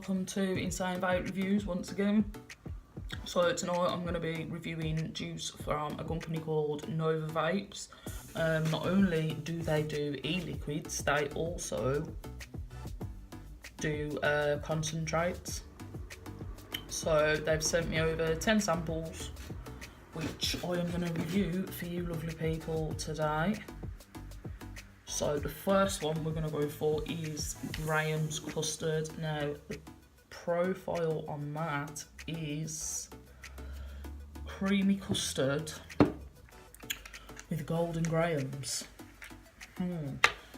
welcome to Insane Vape Reviews once again. So tonight I'm going to be reviewing juice from a company called Nova Vapes. Not only do they do e-liquids, they also do concentrates. So they've sent me over 10 samples, which I am going to review for you lovely people today. So the first one we're going to go for is Graham's Custard. Now the profile on that is creamy custard with golden grahams.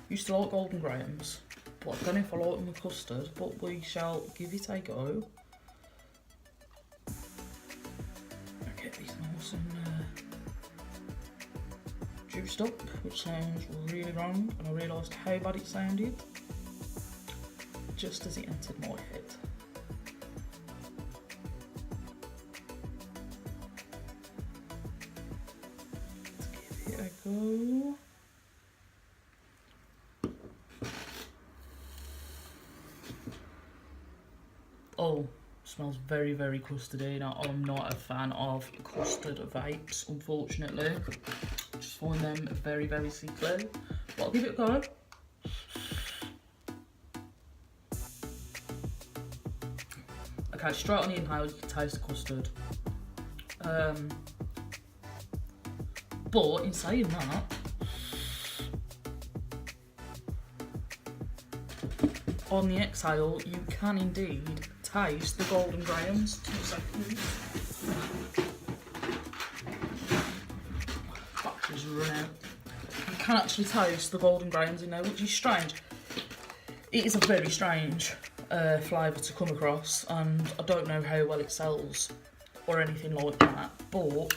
Used to like golden grahams, but I don't know if I like them with custard, but we shall give it a go. Get these nice and juiced up, which sounds really wrong, and I realised how bad it sounded just as it entered my head. Let's give it a go. Oh, smells very, very custardy. Now, I'm not a fan of custard vapes, unfortunately. I just find them very, very sickly. But I'll give it a go. Okay, straight on the inhale, you can taste the custard. But in saying that, on the exhale, you can indeed taste the golden grahams. 2 seconds. Battery's run out. You can actually taste the golden grahams in there, which is strange. It is a very strange flavour to come across, and I don't know how well it sells or anything like that, but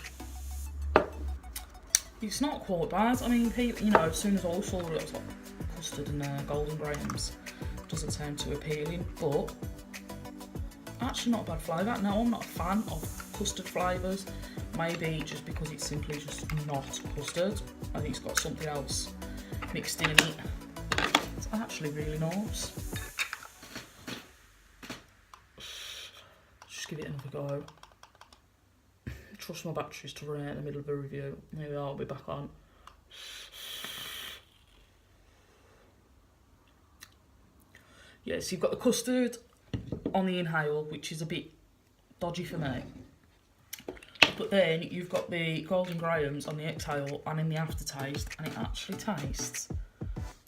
it's not quite bad. I mean, people, you know, as soon as I saw it, I was like, custard and golden grahams doesn't sound too appealing, but actually not a bad flavour. Now, I'm not a fan of custard flavours, maybe just because it's simply just not custard. I think it's got something else mixed in it. It's actually really nice. Just give it another go. Trust my batteries to run out in the middle of a review. Maybe I'll be back on. Yeah, so you've got the custard on the inhale, which is a bit dodgy for me. But then you've got the golden grahams on the exhale and in the aftertaste, and it actually tastes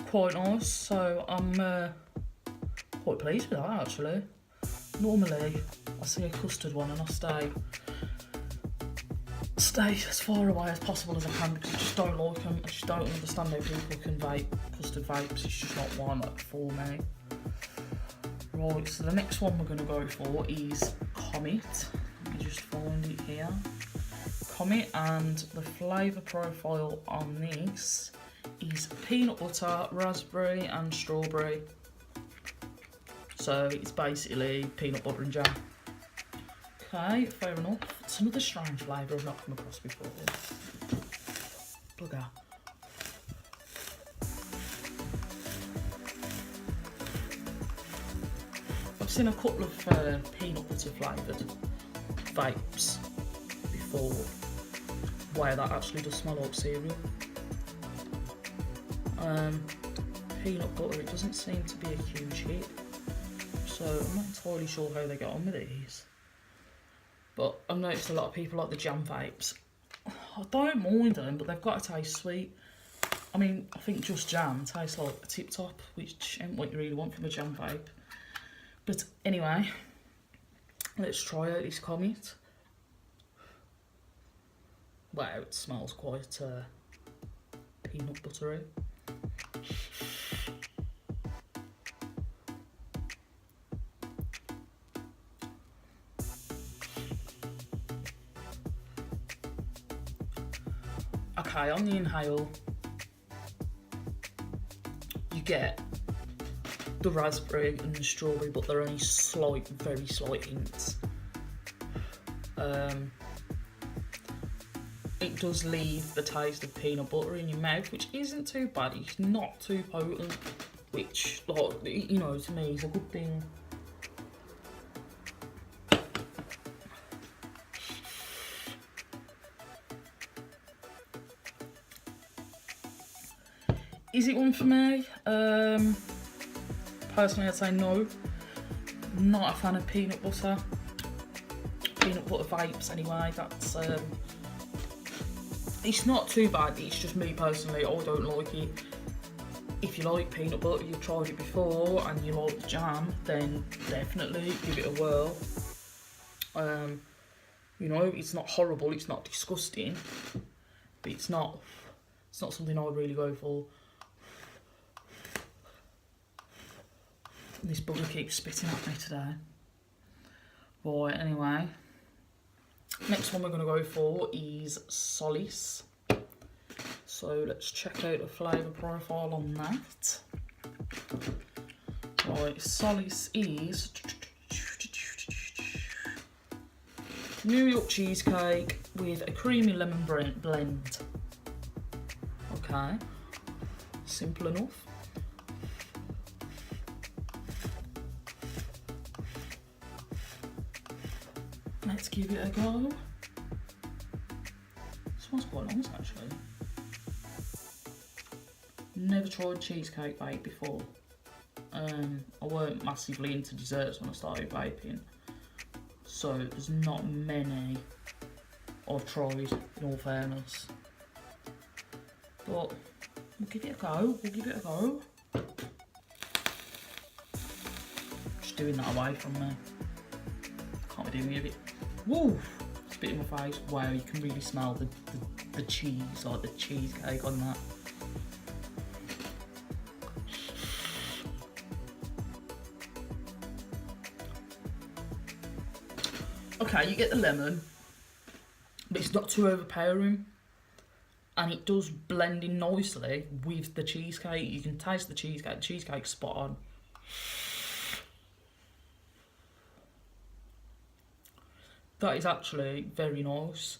quite nice. So I'm quite pleased with that, actually. Normally, I see a custard one and I stay as far away as possible as I can because I just don't like them. I just don't understand how people can vape custard vapes. It's just not one for me. Right, so the next one we're going to go for is Comet. Let me just find it here. Comet, and the flavour profile on this is peanut butter, raspberry and strawberry. So it's basically peanut butter and jam. Okay, fair enough. It's another strange flavour I've not come across before. Bugger. I've seen a couple of peanut butter flavoured vapes before. Wow, that actually does smell like cereal. Peanut butter, it doesn't seem to be a huge hit. So I'm not entirely sure how they get on with these. But I've noticed a lot of people like the jam vapes. I don't mind them, but they've got to taste sweet. I mean, I think just jam tastes like a tip top, which ain't what you really want from a jam vape. But anyway, let's try out this Comet. Wow, it smells quite peanut buttery. Okay, on the inhale, you get the raspberry and the strawberry, but they're only slight, very slight hints. It does leave the taste of peanut butter in your mouth, which isn't too bad. It's not too potent, which, like, you know, to me is a good thing Is it one for me? Personally, I'd say no. Not a fan of peanut butter. Peanut butter vapes, anyway. That's it's not too bad. It's just me personally. I don't like it. If you like peanut butter, you've tried it before, and you like the jam, then definitely give it a whirl. You know, it's not horrible. It's not disgusting, but it's not something I would really go for. This bugger keeps spitting at me today. Right, anyway. Next one we're going to go for is Solace. So let's check out the flavour profile on that. Right, Solace is New York cheesecake with a creamy lemon blend. Okay, simple enough. Let's give it a go. Smells quite nice actually. Never tried cheesecake vape before. I weren't massively into desserts when I started vaping, so there's not many I've tried, in all fairness. But we'll give it a go. Just doing that away from me. Can't be doing with it. Woo! Spit in my face. Wow, you can really smell the cheese, like the cheesecake on that. Okay, you get the lemon, but it's not too overpowering, and it does blend in nicely with the cheesecake. You can taste the cheesecake. The cheesecake's spot on. That is actually very nice.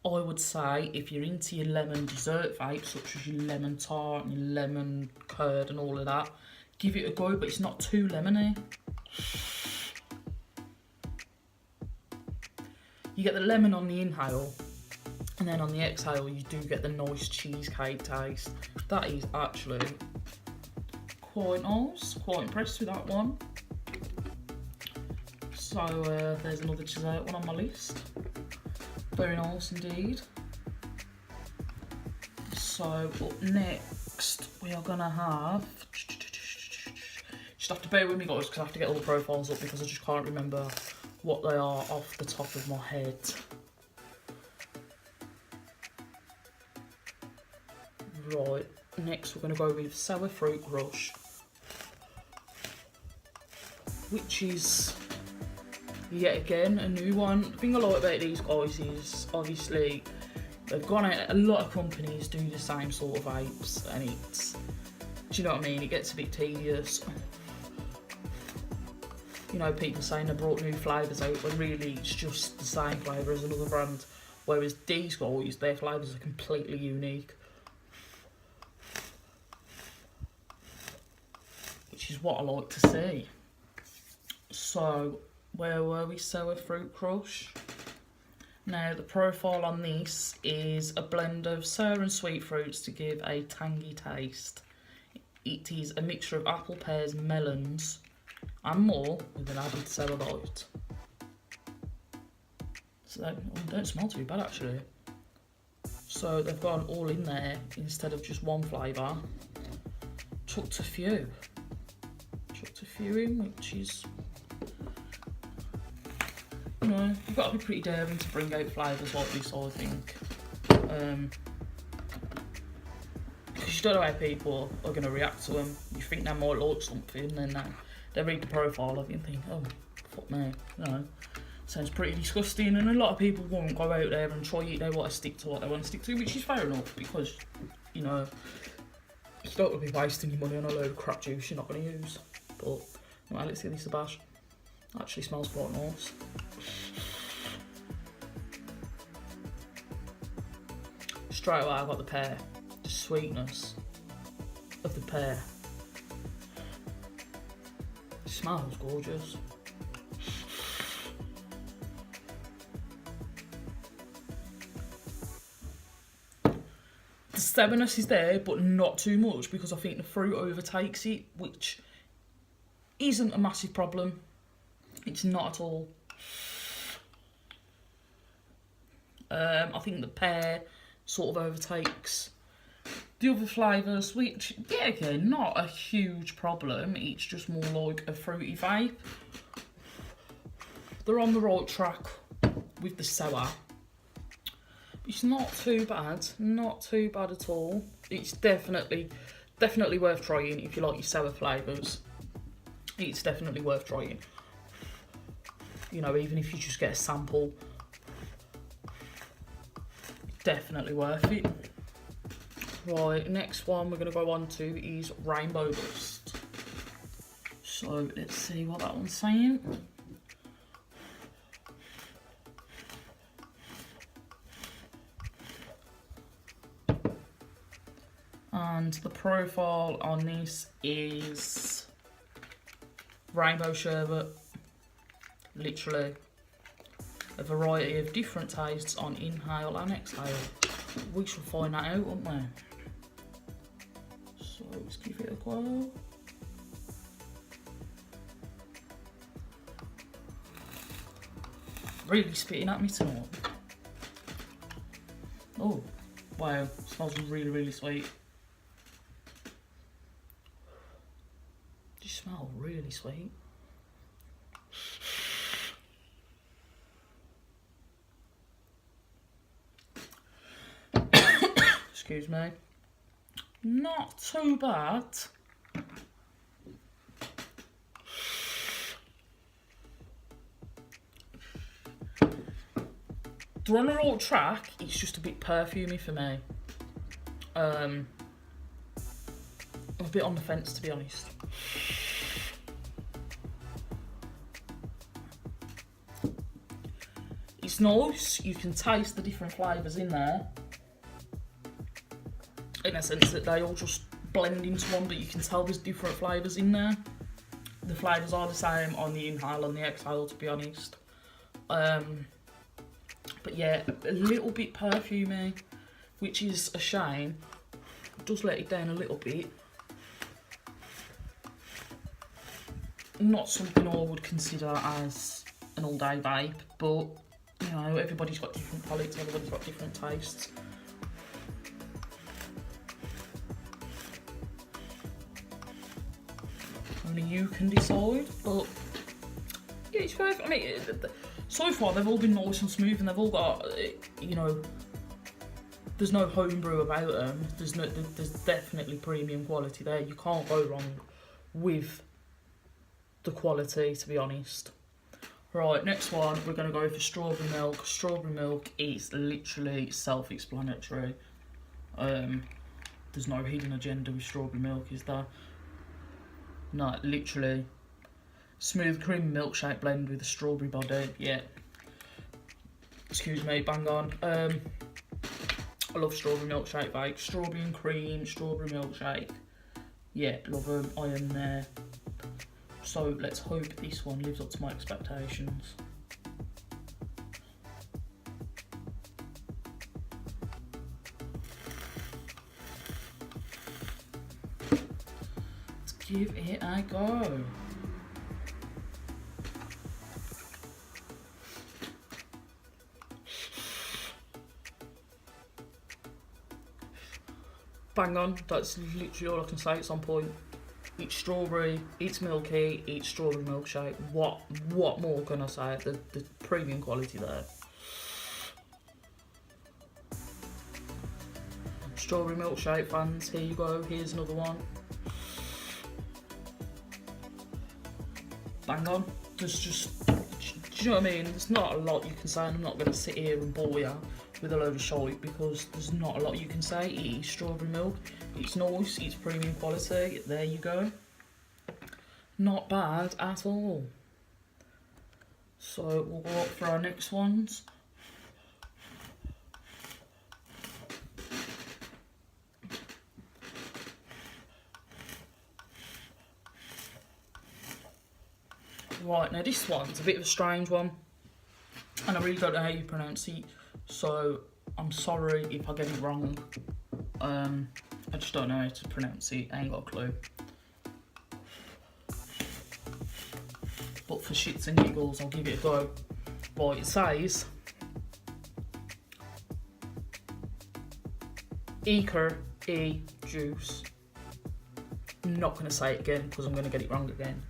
I would say if you're into your lemon dessert vapes, such as your lemon tart and your lemon curd and all of that, give it a go, but it's not too lemony. You get the lemon on the inhale, and then on the exhale you do get the nice cheesecake taste. That is actually quite nice. Quite impressed with that one. So there's another dessert one on my list. Very nice indeed. So up next we are gonna have, just have to bear with me guys because I have to get all the profiles up because I just can't remember what they are off the top of my head. Right, next we're going to go with Sour Fruit Rush, which is yet again a new one. The thing I like about these guys is obviously they've gone out, a lot of companies do the same sort of vapes, and it's, do you know what I mean, it gets a bit tedious. You know, people saying they brought new flavours out when really it's just the same flavour as another brand. Whereas these guys, their flavours are completely unique. Which is what I like to see. So, where were we? Sour Fruit Crush. Now, the profile on this is a blend of sour and sweet fruits to give a tangy taste. It is a mixture of apple, pears, melons, and more with an added sour bite. So they don't smell too bad actually. So they've gone all in there instead of just one flavour. Chucked a few in, which is, you know, you've got to be pretty daring to bring out flavours like this, I think. Because you don't know how people are going to react to them. You think they might like something, and then they read the profile of you and think, oh, fuck me, you know, sounds pretty disgusting. And a lot of people won't go out there and try it. They want to stick to what they want to stick to, which is fair enough, because, you know, you don't want to be wasting your money on a load of crap juice you're not going to use. But anyway, let's give this a bash. Actually smells quite nice. Straight away I got the pear, the sweetness of the pear. It smells gorgeous. sourness is there, but not too much, because I think the fruit overtakes it, which isn't a massive problem. It's not at all. I think the pear sort of overtakes the other flavours, which, yeah, again, not a huge problem. It's just more like a fruity vape. They're on the right track with the sour. It's not too bad, not too bad at all. It's definitely worth trying if you like your sour flavours. It's definitely worth trying. You know, even if you just get a sample, definitely worth it. Right, next one we're going to go on to is Rainbow Dust. So let's see what that one's saying. And the profile on this is rainbow sherbet, literally a variety of different tastes on inhale and exhale. We shall find that out, won't we? So let's give it a go. Really spitting at me tonight. Oh, wow, smells really, really sweet. Just smell really sweet. Excuse me. Not too bad. They're on a right track, it's just a bit perfumey for me. I'm a bit on the fence, to be honest. It's nice, you can taste the different flavours in there. In a sense that they all just blend into one, but you can tell there's different flavours in there. The flavours are the same on the inhale and the exhale, to be honest. But yeah, a little bit perfumey, which is a shame. It does let it down a little bit. Not something I would consider as an all-day vape, but you know, everybody's got different palates, everybody's got different tastes. Only you can decide, but yeah, it's worth. I mean, so far they've all been nice and smooth, and they've all got, you know, there's no homebrew about them. There's definitely premium quality there. You can't go wrong with the quality, to be honest. Right, next one, we're going to go for strawberry milk. Strawberry milk is literally self-explanatory. There's no hidden agenda with strawberry milk, is there? No, literally. Smooth cream milkshake blend with a strawberry body, yeah. Excuse me, bang on. I love strawberry milkshake vapes. Strawberry and cream, strawberry milkshake. Yeah, love them, I am there. So let's hope this one lives up to my expectations. Let's give it a go. Bang on, that's literally all I can say, it's on point. It's strawberry, it's milky, it's strawberry milkshake. What more can I say? The premium quality there. Strawberry milkshake fans, here you go, here's another one. Bang on. There's just, do you know what I mean? There's not a lot you can say, and I'm not going to sit here and bore you with a load of shite, because there's not a lot you can say. It is strawberry milk, it's nice, it's premium quality, there you go. Not bad at all. So we'll go up for our next ones. Right, now this one's a bit of a strange one, and I really don't know how you pronounce it, so I'm sorry if I get it wrong. I just don't know how to pronounce it. I ain't got a clue. But for shits and giggles, I'll give it a go. Right, it says juice. I'm not going to say it again because I'm going to get it wrong again.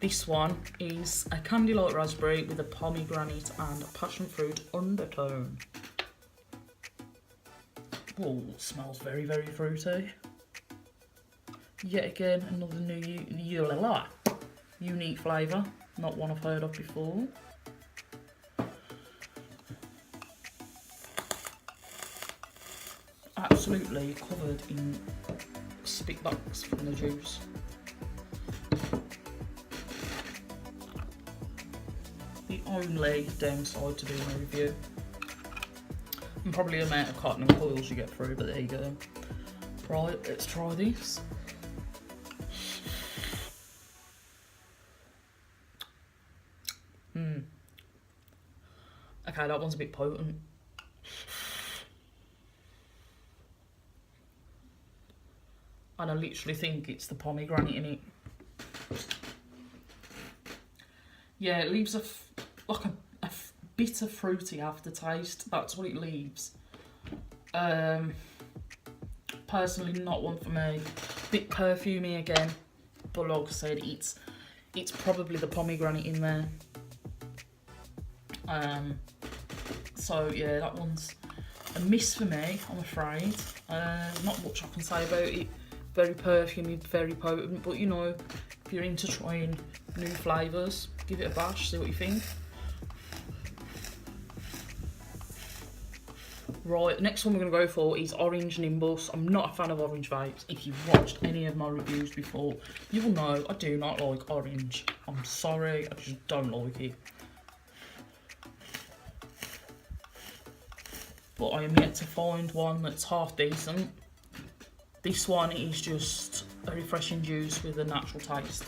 This one is a candy light raspberry with a pomegranate and a passion fruit undertone. Oh, smells very, very fruity. Yet again, another unique flavour, not one I've heard of before. Absolutely covered in spitbacks from the juice. The only downside to doing a review, and probably the amount of cotton and coils you get through, but there you go. Right, let's try this. Okay, that one's a bit potent. And I literally think it's the pomegranate in it. Yeah, it leaves a bitter fruity aftertaste. That's what it leaves. Personally, not one for me. Bit perfumey again, but like I said, it's probably the pomegranate in there. So yeah, that one's a miss for me, I'm afraid. Not much I can say about it. Very perfumey, very potent, but you know, if you're into trying new flavours, give it a bash, see what you think. Right, the next one we're going to go for is Orange Nimbus. I'm not a fan of orange vapes. If you've watched any of my reviews before, you will know I do not like orange. I'm sorry, I just don't like it. But I am yet to find one that's half decent. This one is just a refreshing juice with a natural taste.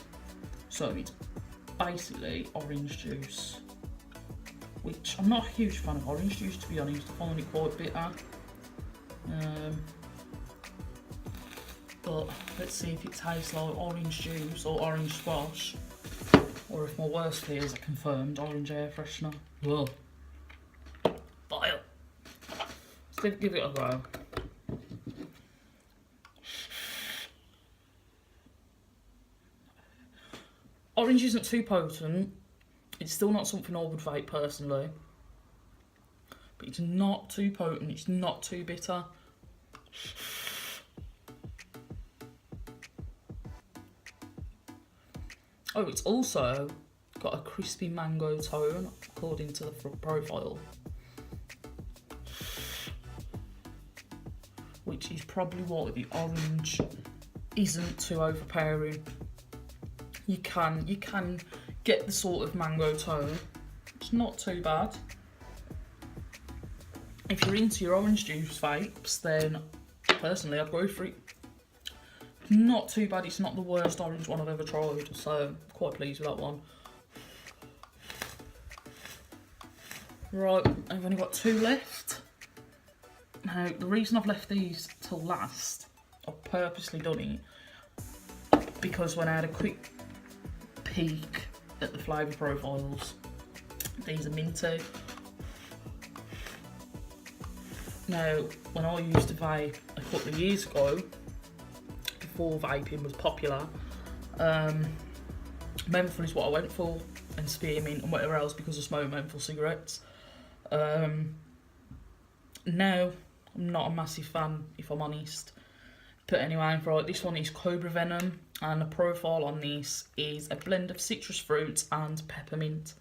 So it's basically orange juice, which I'm not a huge fan of orange juice, to be honest. I find it quite bitter. But let's see if it tastes like orange juice or orange squash, or if my worst fears are confirmed, orange air freshener. Ugh. Bile. Let's give it a go. Orange isn't too potent. It's still not something I would vape personally. But it's not too potent, it's not too bitter. Oh, it's also got a crispy mango tone, according to the profile. Which is probably why the orange isn't too overpowering. You can get the sort of mango tone. It's not too bad. If you're into your orange juice vapes, then personally I'd go for it. Not too bad. It's not the worst orange one I've ever tried, so quite pleased with that one. Right, I've only got 2 left. Now, the reason I've left these till last, I've purposely done it because when I had a quick peek at the flavour profiles, these are minty. Now, when I used to vape a couple of years ago, before vaping was popular, menthol is what I went for, and spearmint and whatever else because I smoke menthol cigarettes. Now, I'm not a massive fan, if I'm honest. But anyway, right, this one is Cobra Venom, and the profile on this is a blend of citrus fruits and peppermint.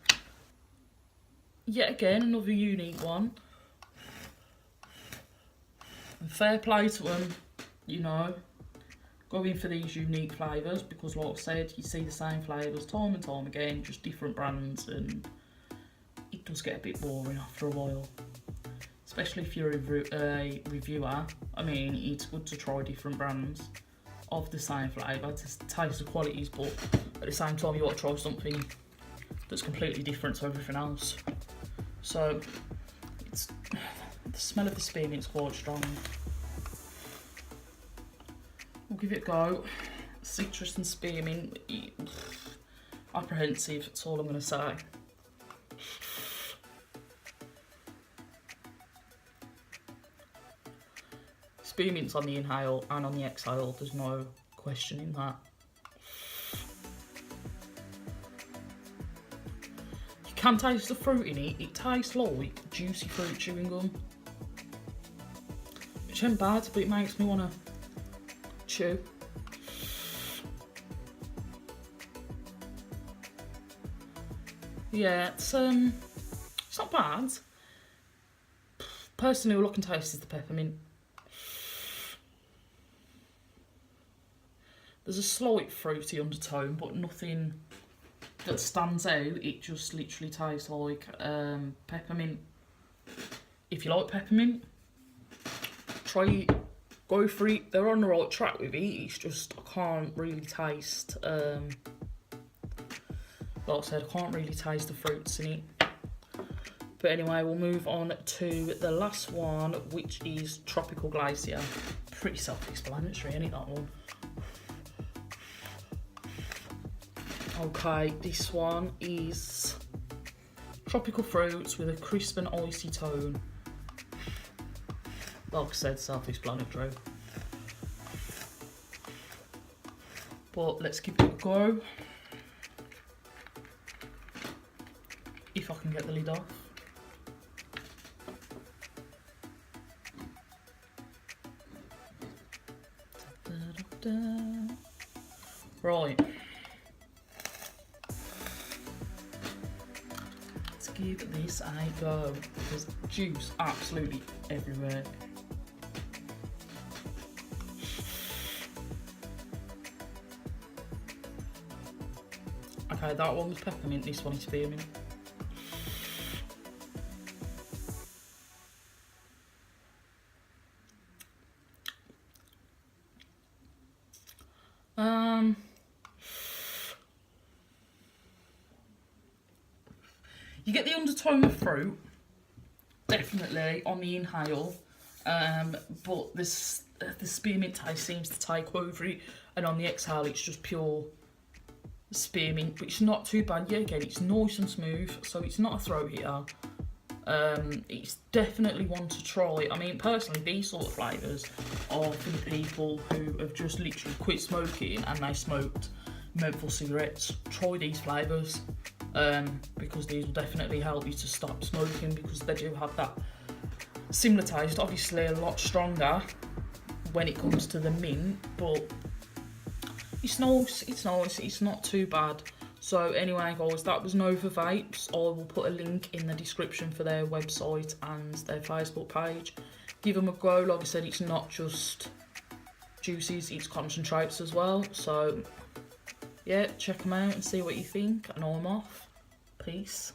Yet again, another unique one. And fair play to them, you know, going for these unique flavours, because like I said, you see the same flavours time and time again, just different brands, and it does get a bit boring after a while. Especially if you're a reviewer. I mean, it's good to try different brands of the same flavour to taste the qualities, but at the same time you want to try something that's completely different to everything else. So, the smell of the spearmint's quite strong. give it a go. Citrus and spearmint, apprehensive, that's all I'm going to say. Spearmint's on the inhale and on the exhale, there's no questioning that. You can taste the fruit in it, it tastes like juicy fruit chewing gum. Which ain't bad, but it makes me want to chew. Yeah, it's not bad. Personally, all I can taste is the peppermint. There's a slight fruity undertone, but nothing that stands out. It just literally tastes like peppermint. If you like peppermint, try it, go for it. They're on the right track with it. It's just I can't really taste. Like I said, I can't really taste the fruits in it. But anyway, we'll move on to the last one, which is Tropical Glacier. Pretty self-explanatory, ain't it, that one? Okay, this one is tropical fruits with a crisp and icy tone. Like I said, self-explanatory. But let's give it a go. If I can get the lid off. Da, da, da. Right. Let's give this a go. There's juice absolutely everywhere. Okay, that one was peppermint, this one is spearmint. You get the undertone of fruit, definitely, on the inhale, but the spearmint taste seems to take over it, and on the exhale it's just pure spearmint, which is not too bad. Yeah, again, it's nice and smooth, so it's not a throat hitter. It's definitely one to try. I mean, personally, these sort of flavours are for the people who have just literally quit smoking and they smoked menthol cigarettes. Try these flavours, because these will definitely help you to stop smoking, because they do have that similar taste, obviously a lot stronger when it comes to the mint, but it's nice, it's not too bad. So anyway guys, that was Nova Vapes. I will put a link in the description for their website and their Facebook page. Give them a go. Like I said, it's not just juices, it's concentrates as well. So yeah, check them out and see what you think, and I'm off. Peace.